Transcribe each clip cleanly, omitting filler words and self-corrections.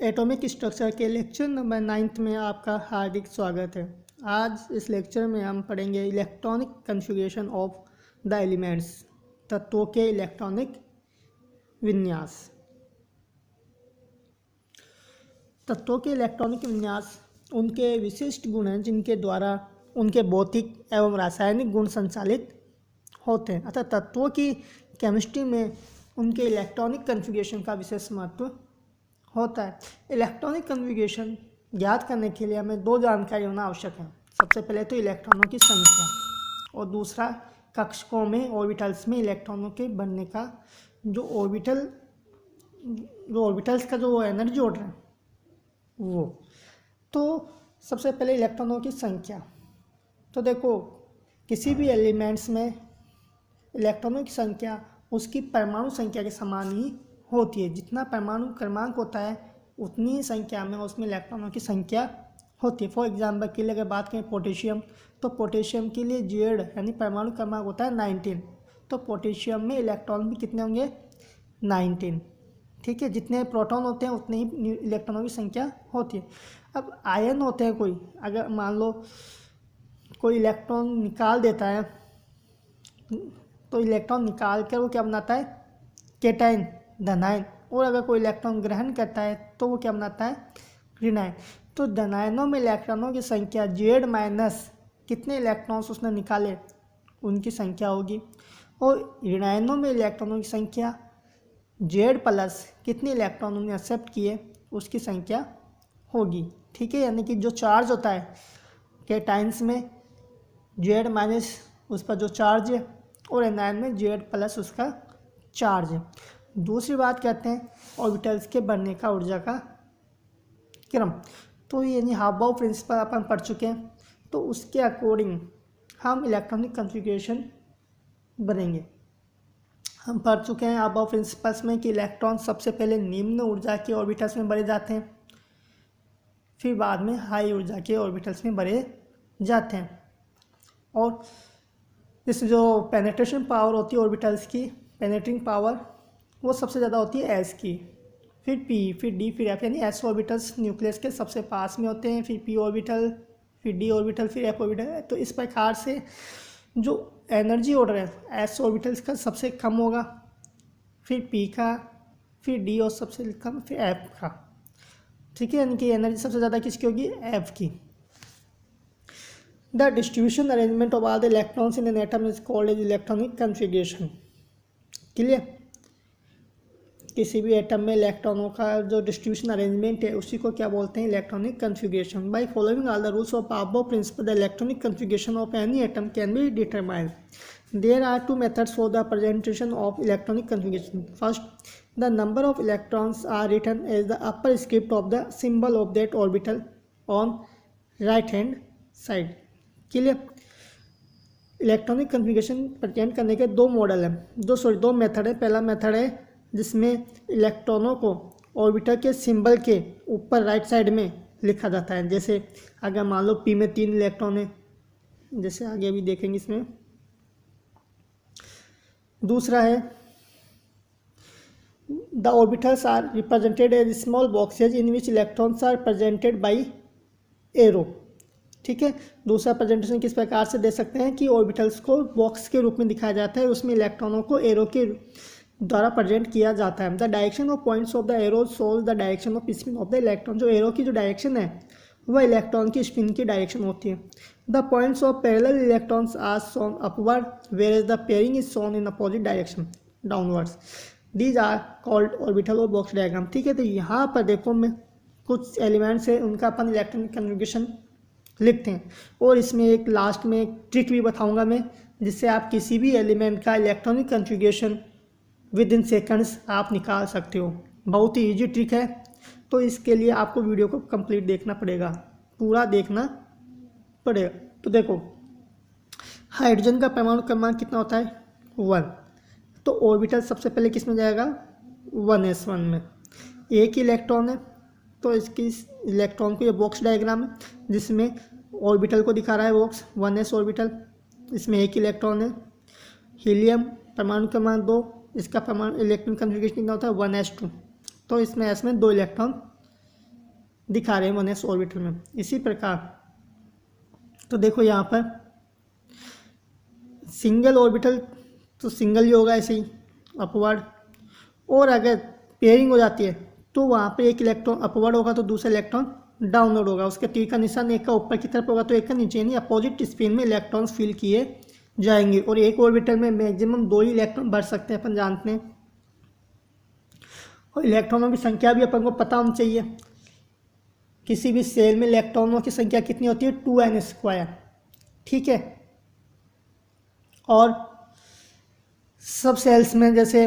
Atomic structure के lecture number 9 में आपका हार्दिक स्वागत है। आज इस लेक्चर में हम पढ़ेंगे electronic configuration of the elements, तत्वों के इलेक्ट्रॉनिक विन्यास। तत्वों के इलेक्ट्रॉनिक विन्यास उनके विशिष्ट गुण हैं जिनके द्वारा उनके भौतिक एवं रासायनिक गुण संचालित होते हैं। अतः तत्वों की केमिस्ट्री में उनके इलेक्ट्रॉनिक कॉन्फ़िगरेशन का विशेष महत्व होता है। इलेक्ट्रॉनिक कॉन्फ़िगरेशन ज्ञात करने के लिए हमें दो जानकारी होना आवश्यक है। सबसे पहले तो इलेक्ट्रॉनों की संख्या और दूसरा कक्षकों में ऑर्बिटल्स में इलेक्ट्रॉनों के बनने का जो ऑर्बिटल्स का जो एनर्जी ऑर्डर है वो। तो सबसे पहले इलेक्ट्रॉनों की संख्या। तो देखो, किसी भी एलिमेंट्स में इलेक्ट्रॉनों की संख्या उसकी परमाणु संख्या के समान ही होती है। जितना परमाणु क्रमांक होता है उतनी ही संख्या में उसमें इलेक्ट्रॉनों की संख्या होती है। फॉर एग्जांपल के लिए अगर बात करें पोटेशियम, तो पोटेशियम के लिए जेड यानी परमाणु क्रमांक होता है 19। तो पोटेशियम में इलेक्ट्रॉन भी कितने होंगे? 19। ठीक है, जितने प्रोटॉन होते हैं उतने ही इलेक्ट्रॉनों की संख्या होती है। अब आयन होते हैं कोई, अगर मान लो कोई इलेक्ट्रॉन निकाल देता है तो इलेक्ट्रॉन निकाल कर वो क्या बनाता है? कैटायन, धनायन। और अगर कोई इलेक्ट्रॉन ग्रहण करता है तो वो क्या बनाता है? ऋणायन। तो धनायनों में इलेक्ट्रॉनों की संख्या जेड माइनस कितने इलेक्ट्रॉन्स उसने निकाले उनकी संख्या होगी, और ऋणायनों में इलेक्ट्रॉनों की संख्या जेड प्लस कितने इलेक्ट्रॉन उन्होंने एक्सेप्ट किए उसकी संख्या होगी। ठीक है, यानी कि जो चार्ज होता है कैटायंस में जेड माइनस उस पर जो चार्ज है और एनायन में जेड प्लस उसका चार्ज है। दूसरी बात कहते हैं ऑर्बिटल्स के बनने का ऊर्जा का क्रम। तो यानी हाफ-बाउ प्रिंसिपल अपन पढ़ चुके हैं, तो उसके अकॉर्डिंग हम इलेक्ट्रॉनिक कॉन्फ़िगरेशन बनेंगे। हम पढ़ चुके हैं हाफ-बाउ प्रिंसिपल्स में कि इलेक्ट्रॉन सबसे पहले निम्न ऊर्जा के ऑर्बिटल्स में भरे जाते हैं, फिर बाद में हाई ऊर्जा के ऑर्बिटल्स में भरे जाते हैं। और इस जो पेनिट्रेशन पावर होती है ऑर्बिटल्स की, पेनिट्रिंग पावर, वो सबसे ज़्यादा होती है एस की, फिर पी, फिर डी, फिर एफ। यानी एस ऑर्बिटल्स न्यूक्लियस के सबसे पास में होते हैं, फिर पी ऑर्बिटल, फिर डी ऑर्बिटल, फिर एफ ऑर्बिटल। तो इस प्रकार से जो एनर्जी ऑर्डर है एस ऑर्बिटल्स का सबसे कम होगा, फिर पी का, फिर डी और सबसे कम फिर एफ का। ठीक है, यानी कि एनर्जी सबसे ज़्यादा किसकी होगी? एफ की। The distribution arrangement of all the electrons in an atom is called as electronic configuration. Clear? किसी भी एटम में इलेक्ट्रॉनों का जो डिस्ट्रीब्यूशन अरेंजमेंट है उसी को क्या बोलते हैं? Electronic configuration. By following all the rules of aufbau principle the electronic configuration of any atom can be determined. There are two methods for the presentation of electronic configuration. First, the number of electrons are written as the upper script of the symbol of that orbital on right hand side. Clear? Electronic configuration present करने के दो model हैं, दो method है। पहला method है जिसमें इलेक्ट्रॉनों को ऑर्बिटल के सिंबल के ऊपर राइट साइड में लिखा जाता है। जैसे अगर मान लो पी में 3 इलेक्ट्रॉन है, जैसे आगे अभी देखेंगे इसमें। दूसरा है the orbitals are represented as small boxes in which electrons are presented by arrow. ठीक है, दूसरा प्रेजेंटेशन किस प्रकार से दे सकते हैं कि ऑर्बिटल्स को बॉक्स के रूप में दिखाया जाता है, उसमें इलेक्ट्रॉनों को एरो के द्वारा प्रेजेंट किया जाता है। The direction of points of the arrow shows the direction off spin off the electron. जो एरो की जो डायरेक्शन है वह इलेक्ट्रॉन की स्पिन की डायरेक्शन होती है। The points of parallel electrons are shown upward where as the pairing is shown in opposite direction downwards. These are called orbital और बॉक्स डायग्राम। ठीक है, तो यहाँ पर देखो मैं कुछ एलिमेंट्स है उनका अपन इलेक्ट्रॉनिक कॉन्फ़िगरेशन लिखते हैं, और इसमें एक लास्ट में एक ट्रिक भी बताऊँगा मैं, जिससे आप किसी भी एलिमेंट का electronic configuration with in seconds आप निकाल सकते हो। बहुत ही ईजी ट्रिक है, तो इसके लिए आपको वीडियो को कंप्लीट देखना पड़ेगा, पूरा देखना पड़ेगा। तो देखो, हाइड्रोजन का परमाणु क्रमांक कितना होता है? 1। तो ऑर्बिटल सबसे पहले किस में जाएगा? 1s1 में। एक ही इलेक्ट्रॉन है, तो इसकी इलेक्ट्रॉन को ये बॉक्स डायग्राम है जिसमें ऑर्बिटल को दिखा रहा है बॉक्स 1s ऑर्बिटल, इसमें एक इलेक्ट्रॉन है। हीलियम परमाणु क्रमांक 2, इसका परमाणु इलेक्ट्रॉन कॉन्फ़िगरेशन कितना होता है? 1s2। तो इसमें एस में 2 इलेक्ट्रॉन दिखा रहे हैं 1s ऑर्बिटल में। इसी प्रकार तो देखो यहाँ पर सिंगल ऑर्बिटल तो सिंगल ही होगा ऐसे ही अपवर्ड, और अगर पेयरिंग हो जाती है तो वहाँ पे एक इलेक्ट्रॉन अपवर्ड होगा तो दूसरा इलेक्ट्रॉन डाउनवर्ड होगा। उसके तीर का निशान एक का ऊपर की तरफ होगा तो एक का नीचे, यानी अपोजिट स्पिन में इलेक्ट्रॉन्स फिल किए जाएंगे। और एक ऑर्बिटल में मैक्सिमम 2 ही इलेक्ट्रॉन बढ़ सकते हैं, अपन जानते हैं। और इलेक्ट्रॉनों की संख्या भी अपन को पता होनी चाहिए। किसी भी सेल में इलेक्ट्रॉनों की संख्या कितनी होती है, 2n², ठीक है। और सब सेल्स में जैसे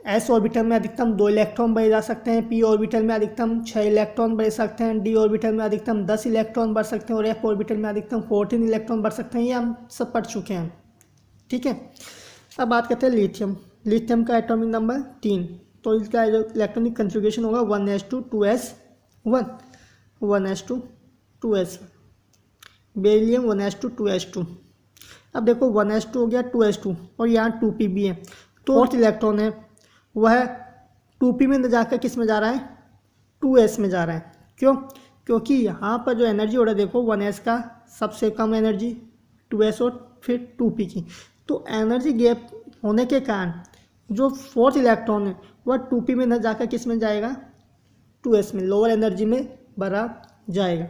s ऑर्बिटल में अधिकतम 2 इलेक्ट्रॉन बढ़े जा सकते हैं, p ऑर्बिटल में अधिकतम 6 इलेक्ट्रॉन बढ़ सकते हैं, d ऑर्बिटल में अधिकतम 10 इलेक्ट्रॉन बढ़ सकते हैं और f ऑर्बिटल में अधिकतम 14 इलेक्ट्रॉन बढ़ सकते हैं। ये हम सब पढ़ चुके हैं, ठीक है। अब बात करते हैं लिथियम। लिथियम का एटॉमिक नंबर 3, तो इसका जो इलेक्ट्रॉनिक कन्फिग्रेशन होगा 1s2 2s1, 1s2 2s1। Beryllium 1s2 2s2। अब देखो 1s2 हो गया, 2s2 और यहाँ 2p भी है, तो फोर्थ इलेक्ट्रॉन है वह 2p में जाकर किस में जा रहा है, 2s में जा रहा है। क्यों? क्योंकि यहाँ पर जो एनर्जी हो रहा है देखो 1s का सबसे कम एनर्जी 2s और फिर 2p की, तो एनर्जी गैप होने के कारण जो फोर्थ इलेक्ट्रॉन है वह 2p में न जाकर किस में जाएगा, 2s में, लोअर एनर्जी में भरा जाएगा।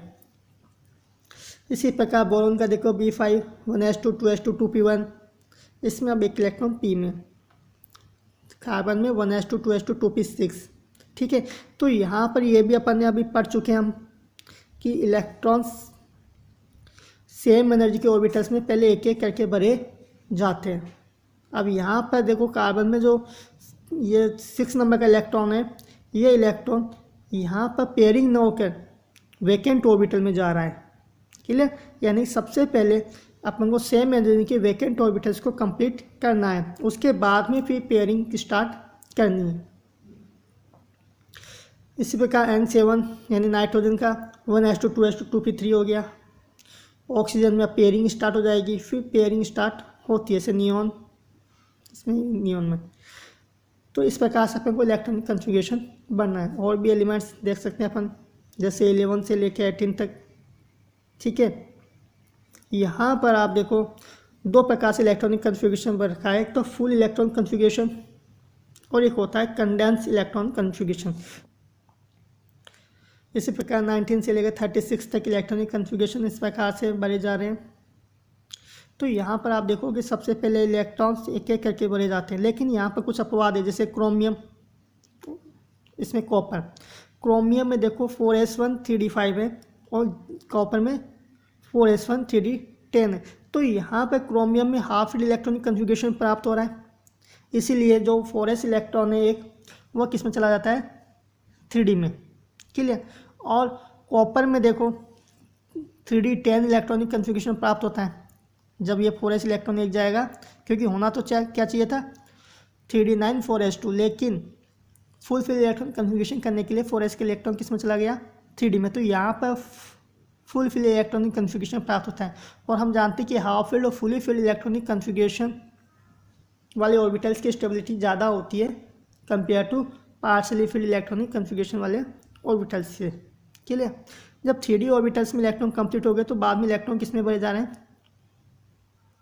इसी प्रकार बोरोन का देखो B5 1s2 2s2 2p1, इसमें अब एक इलेक्ट्रॉन p में, कार्बन में 1s2 2s2 2p6, ठीक है। तो यहाँ पर ये भी अपन ने अभी पढ़ चुके हैं हम कि इलेक्ट्रॉन्स सेम एनर्जी के ऑर्बिटल्स में पहले एक एक करके भरे जाते हैं। अब यहाँ पर देखो कार्बन में जो ये 6 नंबर का इलेक्ट्रॉन है, ये इलेक्ट्रॉन यहाँ पर पेयरिंग न होकर वैकेंट ऑर्बिटल में जा रहा है, क्लियर। यानी सबसे पहले अपन को सेम एनर्जी के वैकेंट ऑर्बिटल्स को कंप्लीट करना है, उसके बाद में फिर पेयरिंग स्टार्ट करनी है। इसी प्रकार N7 यानी नाइट्रोजन का 1s2 2s2 2p3 हो गया। ऑक्सीजन में पेयरिंग स्टार्ट हो जाएगी, फिर पेयरिंग स्टार्ट होती है, जैसे नियॉन, इसमें नियॉन में। तो इस प्रकार से अपन को इलेक्ट्रॉनिक कन्फिग्रेशन बनना है। और भी एलिमेंट्स देख सकते हैं अपन, जैसे 11 से लेकर 18 तक, ठीक है। यहाँ पर आप देखो 2 प्रकार से इलेक्ट्रॉनिक कन्फिग्रेशन बन रखा है, एक तो फुल इलेक्ट्रॉन कन्फिग्रेशन और एक होता है कंडेंस इलेक्ट्रॉन कन्फिग्रेशन। इसी प्रकार 19 से लेकर 36 तक इलेक्ट्रॉनिक कन्फिग्रेशन इस प्रकार से भरे जा रहे हैं। तो यहाँ पर आप देखो कि सबसे पहले इलेक्ट्रॉन्स एक एक करके भरे जाते हैं, लेकिन यहाँ पर कुछ अपवाद है, जैसे क्रोमियम, इसमें कॉपर। क्रोमियम में देखो 4s1 3d5 है और कॉपर में 4s1 3d10 है। तो यहाँ पर क्रोमियम में हाफ इलेक्ट्रॉनिक कन्फिग्रेशन प्राप्त हो रहा है, इसीलिए जो 4s इलेक्ट्रॉन है एक, वह किस में चला जाता है, 3d में, क्लियर। और कॉपर में देखो 3d10 इलेक्ट्रॉनिक कन्फिग्रेशन प्राप्त होता है जब ये 4s इलेक्ट्रॉन एक जाएगा, क्योंकि होना तो क्या चाहिए था 3d9 4s2, लेकिन फुल फिल इलेक्ट्रॉन कन्फिग्रेशन करने के लिए 4s के इलेक्ट्रॉन किस में चला गया, 3d में। तो यहाँ पर फुल फिल इलेक्ट्रॉनिक कन्फिग्रेशन प्राप्त होता है। और हम जानते हैं कि हाफ फिल्ड और फुली फिल्ड इलेक्ट्रॉनिक कन्फिग्रेशन वाले ऑर्बिटल्स की स्टेबिलिटी ज़्यादा होती है compare to partially filled electronic configuration वाले ऑर्बिटल्स से, क्लियर। जब 3d ऑर्बिटल्स में इलेक्ट्रॉन कंप्लीट हो गए तो बाद में इलेक्ट्रॉन किस में भरे जा रहे हैं,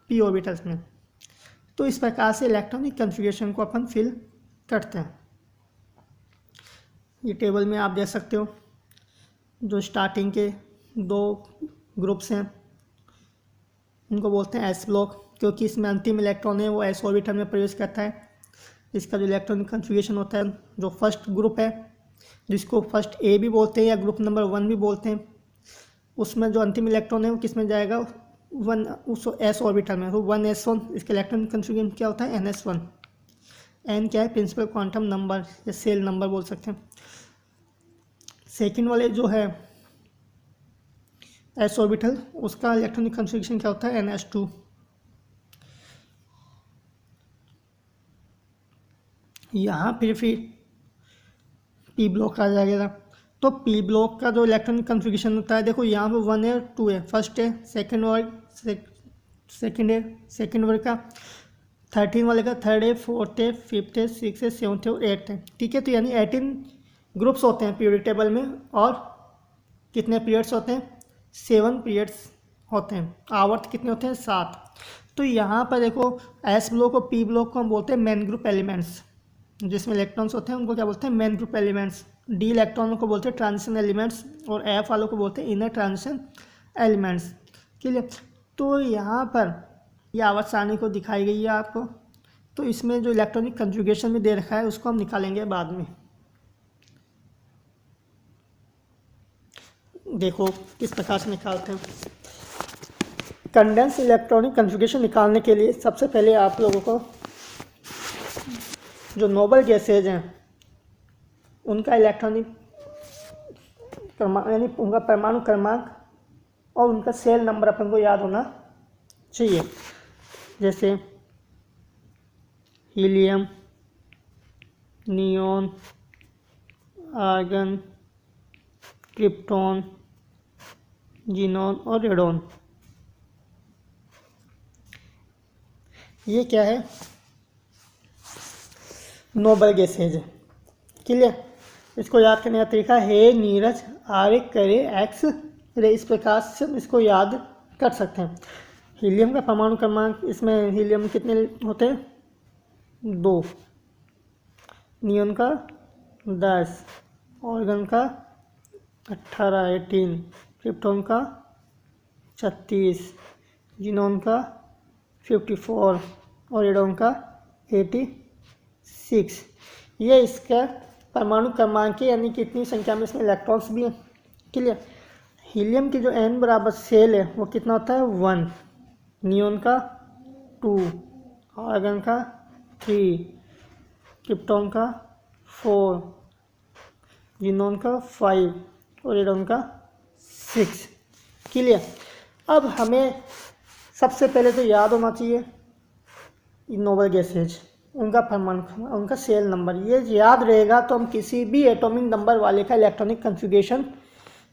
p ऑर्बिटल्स में। तो इस प्रकार से इलेक्ट्रॉनिक कन्फिग्रेशन को अपन फिल करते हैं। ये टेबल में आप देख सकते हो जो स्टार्टिंग के 2 ग्रुप्स हैं उनको बोलते हैं s ब्लॉक, क्योंकि इसमें अंतिम इलेक्ट्रॉन है वो s ऑर्बिटल में प्रवेश करता है। इसका जो इलेक्ट्रॉनिक कन्फिग्रेशन होता है, जो फर्स्ट ग्रुप है जिसको फर्स्ट A भी बोलते हैं या ग्रुप नंबर 1 भी बोलते हैं, उसमें जो अंतिम इलेक्ट्रॉन है वो किस में जाएगा, उस s ऑर्बिटल में। तो 1s1 इसका इलेक्ट्रॉनिक कन्फिग्रेशन क्या होता है, ns1। n क्या है, प्रिंसिपल क्वांटम नंबर या सेल नंबर बोल सकते हैं। सेकेंड वाले जो है s ऑर्बिटल, उसका इलेक्ट्रॉनिक कन्फिग्रेशन क्या होता है, ns2। यहाँ फिर p ब्लॉक आ जाएगा। तो p ब्लॉक का जो इलेक्ट्रॉनिक कन्फिग्रेशन होता है, देखो यहाँ पे 1 है और 2 है, फर्स्ट है, सेकेंड है, सेकेंड वर्ग का, 13 वाले का थर्ड है, फोर्थ है, फिफ्थ है, सिक्स है, सेवन्थ है और एट्थ है, ठीक है। तो यानी 18 ग्रुप्स होते हैं पीरियडिक टेबल में और कितने पीरियड्स होते हैं? 7 पीरियड्स होते हैं। आवर्त कितने होते हैं? 7। तो यहाँ पर देखो एस ब्लॉक और पी ब्लॉक को हम बोलते हैं मेन ग्रुप एलिमेंट्स, जिसमें इलेक्ट्रॉन्स होते हैं उनको क्या बोलते हैं? Main group elements. डी इलेक्ट्रॉनों को बोलते हैं ट्रांजिशन एलिमेंट्स और एफ वालों को बोलते हैं इनर ट्रांजिशन एलिमेंट्स। क्लियर? तो यहाँ पर ये आवर्त सारणी को दिखाई गई है आपको। तो इसमें जो इलेक्ट्रॉनिक कंजुगेशन में दे रखा है उसको हम निकालेंगे बाद में। देखो किस प्रकार से निकालते हैं। कंडेंस इलेक्ट्रॉनिक कंजुगेशन निकालने के लिए सबसे पहले आप लोगों को जो नोबल गैसेज हैं उनका इलेक्ट्रॉनिक क्रमांक यानी उनका परमाणु क्रमांक और उनका सेल नंबर अपन को याद होना चाहिए। जैसे helium, neon, argon, krypton, xenon और रेडॉन। ये क्या है? नोबल गैसेज है। क्लियर? इसको याद करने का तरीका है नीरज आर करे एक्स रे, इस प्रकार से हम इसको याद कर सकते हैं। हीलियम का परमाणु क्रमांक, इसमें हीलियम कितने होते हैं? 2, नियोन का 10, ऑर्गन का 18, क्रिप्टॉन का 36, जीनॉन का 54 और रेडॉन का 86। ये इसका परमाणु क्रमांक है, यानी कितनी संख्या में इसमें इलेक्ट्रॉन्स भी हैं। क्लियर? हीलियम की जो n बराबर सेल है वो कितना होता है? 1, नियोन का 2, आर्गन का 3, क्रिप्टॉन का 4, जीनॉन का 5 और रेडॉन का 6। क्लियर? अब हमें सबसे पहले तो याद होना चाहिए नोबल गैसेज, उनका परमाणु, उनका सेल नंबर। ये याद रहेगा तो हम किसी भी एटॉमिक नंबर वाले का इलेक्ट्रॉनिक कंजुगेशन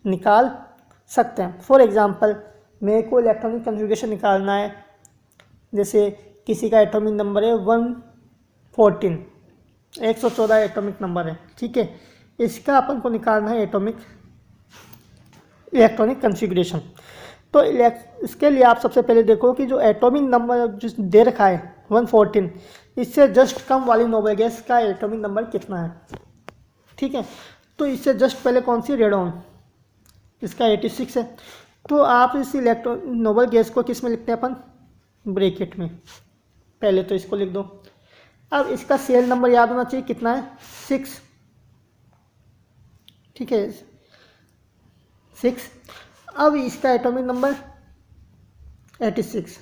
निकाल सकते हैं। फॉर एग्जांपल मेरे को इलेक्ट्रॉनिक कंजुगेशन निकालना है, जैसे किसी का एटॉमिक नंबर है 114, 114 एटॉमिक नंबर है। ठीक है, इसका अपन को निकालना है इलेक्ट्रॉनिक कंफिगरेशन। तो इसके लिए आप सबसे पहले देखो कि जो एटॉमिक नंबर जिस दे रखा है 114, इससे जस्ट कम वाली नोबल गैस का एटॉमिक नंबर कितना है? ठीक है, तो इससे जस्ट पहले कौन सी? रेडॉन, इसका 86 है। तो आप इस नोबल गैस को किस में लिखते हैं अपन? ब्रैकेट में। पहले तो इसको लिख दो। अब इसका सेल नंबर याद होना चाहिए, कितना है? 6। ठीक है, 6। अब इसका एटॉमिक नंबर 86,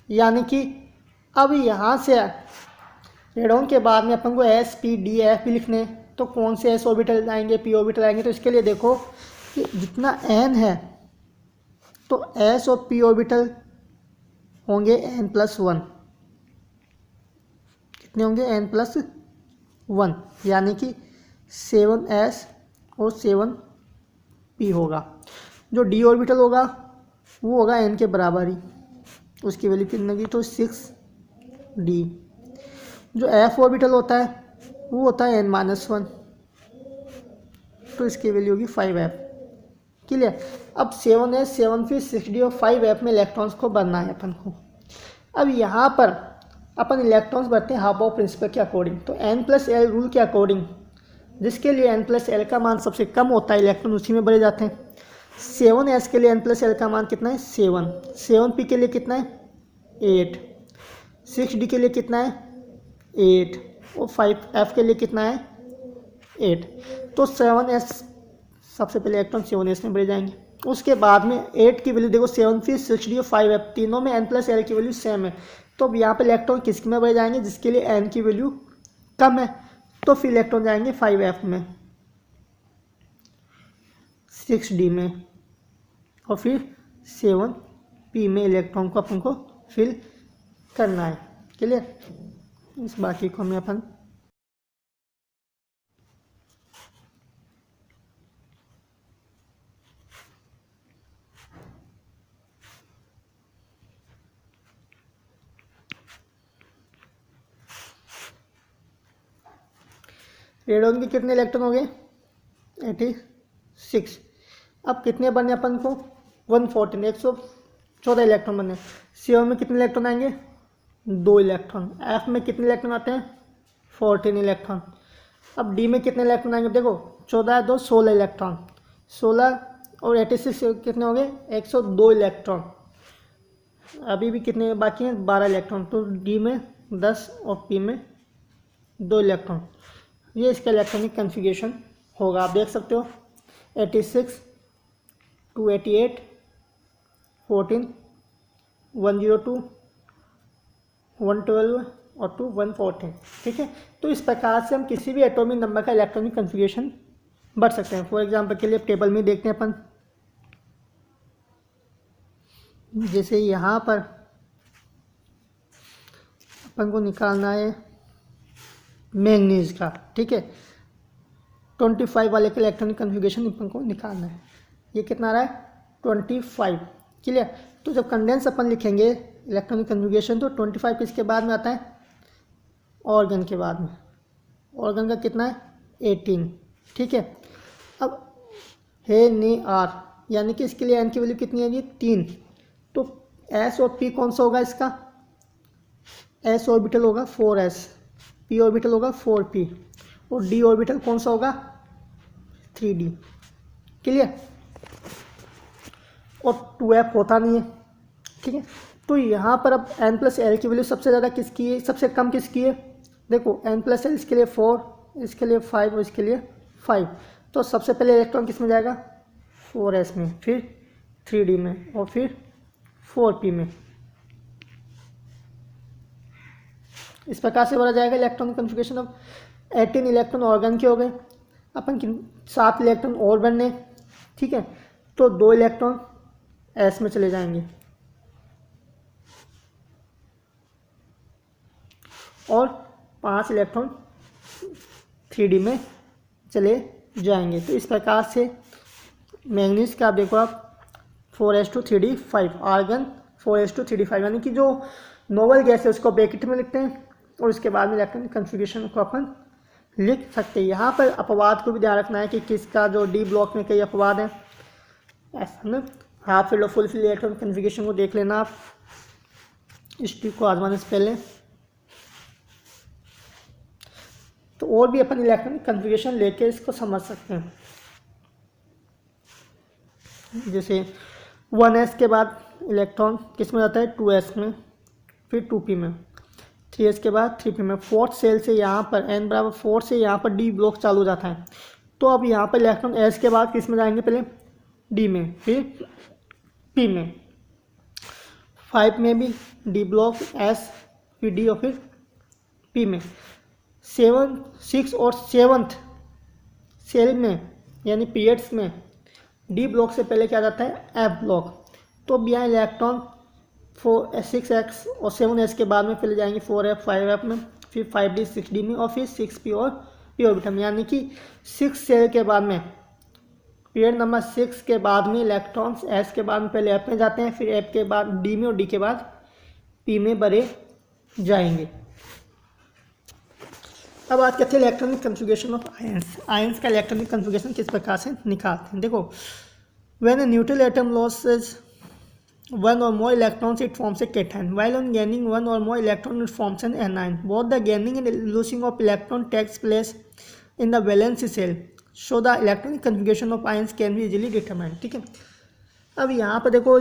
यानी कि अब यहाँ से रेडॉन के बाद में अपन को S P D F भी लिखने हैं। तो कौन से S ऑर्बिटल आएंगे, P ऑर्बिटल आएंगे? तो इसके लिए देखो कि जितना N है तो S और P ऑर्बिटल होंगे N+1। कितने होंगे? N+1, यानी कि 7S और 7P होगा। जो D ऑर्बिटल होगा वो होगा N के बराबर ही, उसकी वैल्यू कितनी होगी? तो 6D। जो F ऑर्बिटल होता है वो होता है N-1, तो इसकी वैल्यू होगी 5F। क्लियर? अब 7S, 7P, 6D और 5F में इलेक्ट्रॉन्स को भरना है अपन को। अब यहाँ पर अपन इलेक्ट्रॉन्स भरते हैं हाफ ऑफ प्रिंसिपल के अकॉर्डिंग। तो N+L रूल के अकॉर्डिंग, जिसके लिए N+L का मान सबसे कम होता है, इलेक्ट्रॉन उसी में भरे जाते हैं। 7S के लिए N+L का मान कितना है? 7। 7P के लिए कितना है? 8। 6D के लिए कितना है? 8। और 5F के लिए कितना है? 8। तो 7S सबसे पहले इलेक्ट्रॉन 7S में भरे जाएंगे। उसके बाद में 8 की वैल्यू देखो, 7P, 6D और 5F तीनों में N+L की वैल्यू सेम है। तो अब यहाँ पर इलेक्ट्रॉन किस में भरे जाएंगे? जिसके लिए N की वैल्यू कम है, तो फिर इलेक्ट्रॉन जाएंगे 5F में, 6D में और फिर 7P में इलेक्ट्रॉन को अपन को फिल करना है। क्लियर? इस बाकी को हमें अपन रेडॉन के कितने इलेक्ट्रॉन हो गए? 86। अब कितने बने अपन को 114, 114 इलेक्ट्रॉन बने। CO में कितने इलेक्ट्रॉन आएंगे 2 इलेक्ट्रॉन। F में कितने इलेक्ट्रॉन आते हैं 14 इलेक्ट्रॉन। अब D में कितने इलेक्ट्रॉन आएंगे देखो 14 2 16 इलेक्ट्रॉन, 16 और 86 कितने हो गए 102 इलेक्ट्रॉन। अभी भी कितने बाकी हैं 12 इलेक्ट्रॉन। तो D में 10 और P में 2 इलेक्ट्रॉन। ये इसका इलेक्ट्रॉनिक कन्फिगरेशन होगा। आप देख सकते हो 86 288 14 102 112 और 2 114। ठीक है, तो इस प्रकार से हम किसी भी एटॉमिक नंबर का इलेक्ट्रॉनिक कन्फिगरेशन बढ़ सकते हैं। फॉर एग्जांपल के लिए टेबल में देखते हैं अपन, जैसे यहाँ पर अपन को निकालना है मैंगनीज का। ठीक है, 25 वाले का इलेक्ट्रॉनिक कन्फिगरेशन अपन को निकालना है। ये कितना आ रहा है 25। क्लियर। तो जब कंडेंस अपन लिखेंगे इलेक्ट्रॉनिक कन्फिगरेशन तो 25 किसके बाद में आता है ऑर्गन के बाद में। ऑर्गन का कितना है 18। ठीक है, अब है ने आर यानी कि इसके लिए एन की वैल्यू कितनी है ये 3। तो एस और पी कौन सा होगा इसका, एस ऑर्बिटल होगा 4s, पी ऑर्बिटल होगा 4p और डी ऑर्बिटल कौन सा होगा 3d। क्लियर। और 2f होता नहीं है। ठीक है, तो यहाँ पर अब n+l की वैल्यू सबसे ज़्यादा किसकी है, सबसे कम किसकी है देखो n+l इसके लिए 4, इसके लिए 5 और इसके लिए 5। तो सबसे पहले इलेक्ट्रॉन किस में जाएगा 4s में, फिर 3d में और फिर 4p में। इस प्रकार से बोला जाएगा electron configuration. Of 18 electron organ के हो गए, अपन 7 इलेक्ट्रॉन और बनने। ठीक है, तो 2 इलेक्ट्रॉन एस में चले जाएंगे और 5 इलेक्ट्रॉन 3d में चले जाएंगे। तो इस प्रकार से मैंगनीज का आप देखो आप 4s2 3d5, argon 4s2 3d5, यानी कि जो नोबल गैस है उसको ब्रैकेट में लिखते हैं और उसके बाद में इलेक्ट्रॉनिक कन्फिगरेशन को अपन लिख सकते हैं। यहाँ पर अपवाद को भी ध्यान रखना है कि किसका जो डी ब्लॉक में कई अपवाद हैं ऐसा ना। हाफ फिल और फुल फिल इलेक्ट्रॉनिक कन्फिगरेशन को देख लेना आप इस ट्रिक को आजमाने से पहले। तो और भी अपन इलेक्ट्रॉनिक कन्फिगरेशन लेके इसको समझ सकते हैं। जैसे 1s के बाद इलेक्ट्रॉन किस में जाता है 2s में, फिर 2p में, 3s के बाद 3p में। 4th सेल से यहाँ पर n बराबर 4 से यहाँ पर डी ब्लॉक चालू हो जाता है। तो अब यहाँ पर इलेक्ट्रॉन s के बाद किस में जाएंगे, पहले d में फिर p में। 5 में भी डी ब्लॉक s फिर d और फिर p में। 7 6 और 7th सेल में यानी पीरियड्स में डी ब्लॉक से पहले क्या जाता है f ब्लॉक। तो अब यहाँ इलेक्ट्रॉन 6s और 7s के बाद में चले जाएंगे 4f 5f में, फिर 5d 6d में और फिर 6p और p ऑर्बिटल में। यानी कि 6 सेल के बाद में पीरियड नंबर 6 के बाद में इलेक्ट्रॉन्स s के बाद में पहले f में जाते हैं, फिर f के बाद d में और d के बाद p में भरे जाएंगे। अब बात करते हैं electronic configuration of ions. Ions का इलेक्ट्रॉनिक कन्फिगरेशन किस प्रकार से निकालते हैं देखो। When a neutral atom losses one or more electrons it forms a cation, while on gaining one or more electron it forms an anion. Both the gaining and losing of electron takes place in the valence shell, so the electronic configuration of ions can be easily determined. ठीक है, अब यहाँ पर देखो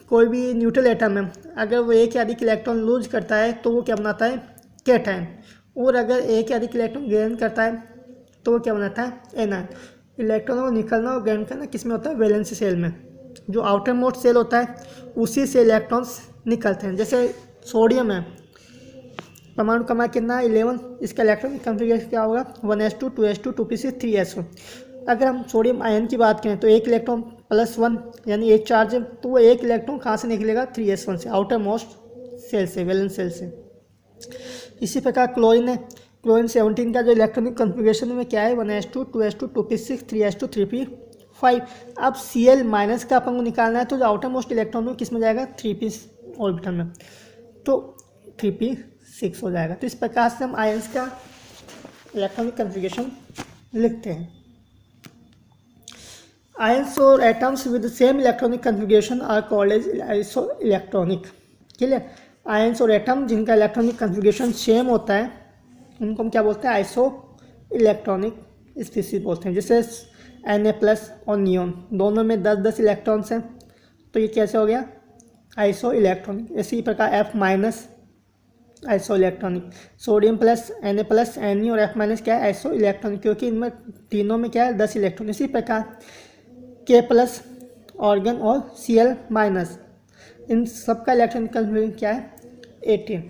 कोई भी neutral atom है, अगर वो एक या अधिक इलेक्ट्रॉन लूज करता है तो वो क्या बनाता है कैटायन, और अगर एक या अधिक इलेक्ट्रॉन गेन करता है तो वो क्या बनाता है एनायन। इलेक्ट्रॉनों को निकलना और गेन करना किस में होता है वैलेंस सेल में। जो आउटर मोस्ट सेल होता है उसी से इलेक्ट्रॉन्स निकलते हैं। जैसे सोडियम है, परमाणु क्रमांक कितना है 11, इसका इलेक्ट्रॉनिक कन्फिगरेशन क्या होगा 1s2 2s2 2p6 3s2। अगर हम सोडियम आयन की बात करें तो एक इलेक्ट्रॉन +1 यानी एक चार्ज है, तो वो एक इलेक्ट्रॉन कहाँ से निकलेगा 3s1 से, आउटर मोस्ट सेल से, वैलेंस सेल से। इसी प्रकार क्लोरीन है, क्लोरीन 17 का जो इलेक्ट्रॉनिक कन्फिगरेशन में क्या है 1s2 2s2 2p6 3s2 3p5। अब Cl माइनस का अपन को निकालना है, तो जो आउटर मोस्ट इलेक्ट्रॉन में किस में जाएगा 3p ऑर्बिटल में, तो 3p6 हो जाएगा। तो इस प्रकार से हम आयंस का इलेक्ट्रॉनिक कन्फिगरेशन लिखते हैं। आयंस और atoms with same electronic configuration are called as isoelectronic. ठीक है, आयंस और एटम जिनका इलेक्ट्रॉनिक कन्फिगरेशन सेम होता है उनको हम क्या बोलते हैं, आइसो इलेक्ट्रॉनिक स्पीसीज बोलते हैं। जैसे Na+ और नियोन दोनों में 10-10 इलेक्ट्रॉन्स हैं, तो ये कैसे हो गया, आइसो इलेक्ट्रॉनिक। इसी प्रकार F- iso electronic, sodium plus Na+, Ne और F- क्या है, आइसो इलेक्ट्रॉनिक, क्योंकि इनमें तीनों में क्या है, 10 इलेक्ट्रॉन। इसी प्रकार K+ ऑर्गन और Cl-, इन सबका इलेक्ट्रॉनिक कन्फिगरेशन क्या है, 18।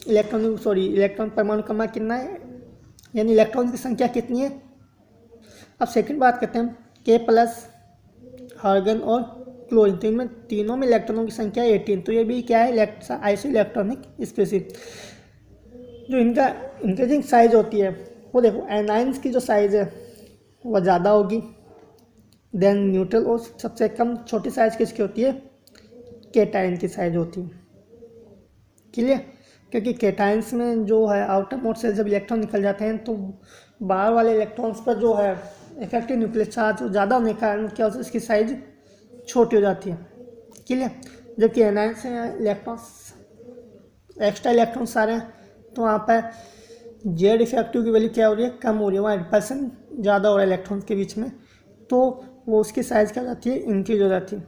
इलेक्ट्रॉन परमाणु क्रमांक कितना है, यानी इलेक्ट्रॉन की संख्या कितनी है। अब सेकंड बात करते हैं K+, आर्गन और क्लोरीन, तो इनमें तीनों में इलेक्ट्रॉनों की संख्या 18, तो ये भी क्या है, आइसो इलेक्ट्रॉनिक स्पीसीज। जो इनका इंक्रीजिंग साइज होती है वो देखो, एनाइंस की जो साइज़ है वह ज़्यादा होगी देन न्यूट्रल, और सबसे कम छोटी साइज़ किसकी होती है, केटाइन की साइज होती है। क्लियर, क्योंकि केटाइंस में जो है आउटर मोस्ट से जब इलेक्ट्रॉन निकल जाते हैं तो बाहर वाले इलेक्ट्रॉन्स पर जो है इफेक्टिव न्यूक्लियर चार्ज ज़्यादा होने के कारण क्या होता है, इसकी साइज छोटी हो जाती है। क्लियर, जबकि एनाइंस में इलेक्ट्रॉन्स एक्स्ट्रा इलेक्ट्रॉन्स सारे हैं, तो वहाँ पर जेड इफेक्टिव की वैल्यू क्या हो रही है, कम हो रही है, वहाँ रिपल्सन ज़्यादा हो रहा है इलेक्ट्रॉन्स के बीच में, तो वो उसकी साइज़ क्या हो जाती है, इंक्रीज हो जाती है।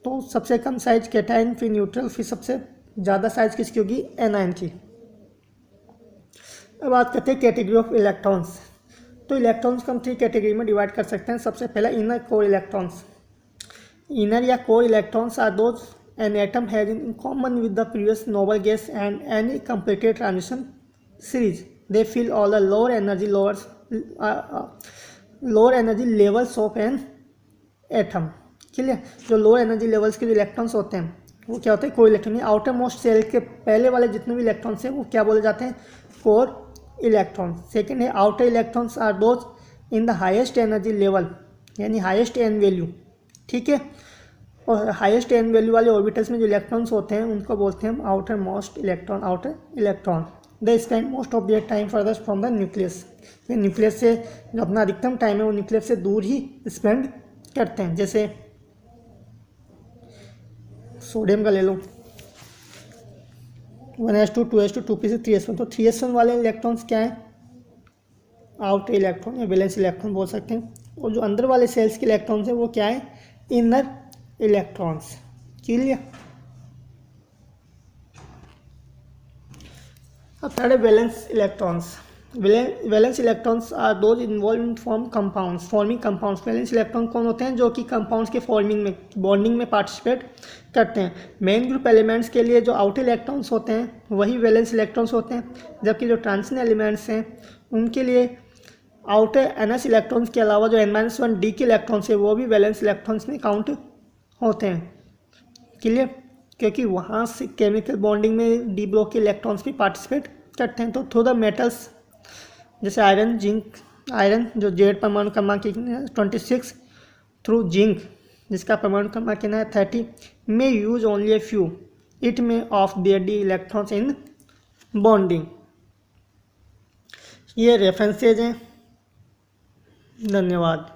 तो सबसे कम साइज केटाइन, फिर न्यूट्रल, फिर सबसे ज़्यादा साइज किसकी होगी, एनाइन की। अब बात करते हैं कैटेगरी ऑफ इलेक्ट्रॉन्स। तो इलेक्ट्रॉन्स को हम 3 कैटेगरी में डिवाइड कर सकते हैं। सबसे पहला इनर कोर इलेक्ट्रॉन्स। इनर या core electrons are those an atom has in common with the previous noble gas and any completed transition series. They fill all the lower energy levels of an atom. Clear, जो lower energy levels के जो electrons होते हैं वो क्या होते हैं, core electron. Outermost shell के पहले वाले जितने भी इलेक्ट्रॉन्स हैं वो क्या बोले जाते हैं, कोर इलेक्ट्रॉन। सेकेंड है outer electrons are those in the highest energy level, यानी हाईएस्ट एन वैल्यू। ठीक है, और हाईएस्ट एन वैल्यू वाले ऑर्बिटल्स में जो इलेक्ट्रॉन्स होते हैं उनको बोलते हैं हम outermost electron, outer electron. They spend most of their time further from the nucleus. Nucleus से जो अपना अधिकतम टाइम है वो न्यूक्लियस से दूर ही स्पेंड करते हैं। जैसे सोडियम का ले लो, 1s2 2s2 2p6 3s1, तो 3s1 वाले इलेक्ट्रॉन्स क्या हैं, आउटर इलेक्ट्रॉन या वैलेंस इलेक्ट्रॉन बोल सकते हैं। और जो अंदर वाले सेल्स के इलेक्ट्रॉन्स हैं वो क्या है, इनर इलेक्ट्रॉन्स। क्लियर, अब थर्ड है valence electrons. Valence electrons are those involved in forming compounds. Valence electron कौन होते हैं, जो कि कंपाउंड्स के फॉर्मिंग में, बॉन्डिंग में पार्टिसिपेट करते हैं। मेन ग्रुप एलिमेंट्स के लिए जो आउटर इलेक्ट्रॉन्स होते हैं वही वैलेंस इलेक्ट्रॉन्स होते हैं, जबकि जो ट्रांजिशन एलिमेंट्स हैं उनके लिए आउटर NS इलेक्ट्रॉन्स के अलावा जो N-1D के इलेक्ट्रॉन्स है वो भी वैलेंस इलेक्ट्रॉन्स में काउंट होते हैं। क्लियर, क्योंकि वहाँ से केमिकल बॉन्डिंग में डी ब्लॉक के इलेक्ट्रॉन्स भी पार्टिसिपेट करते हैं। तो थ्रू द मेटल्स जैसे आयरन, जिंक, आयरन जो जेड परमाणु क्रमांक 26, थ्रू जिंक जिसका परमाणु क्रमांक है 30, may use only a few it में of their d electrons in bonding. ये रेफरेंसेज हैं। धन्यवाद।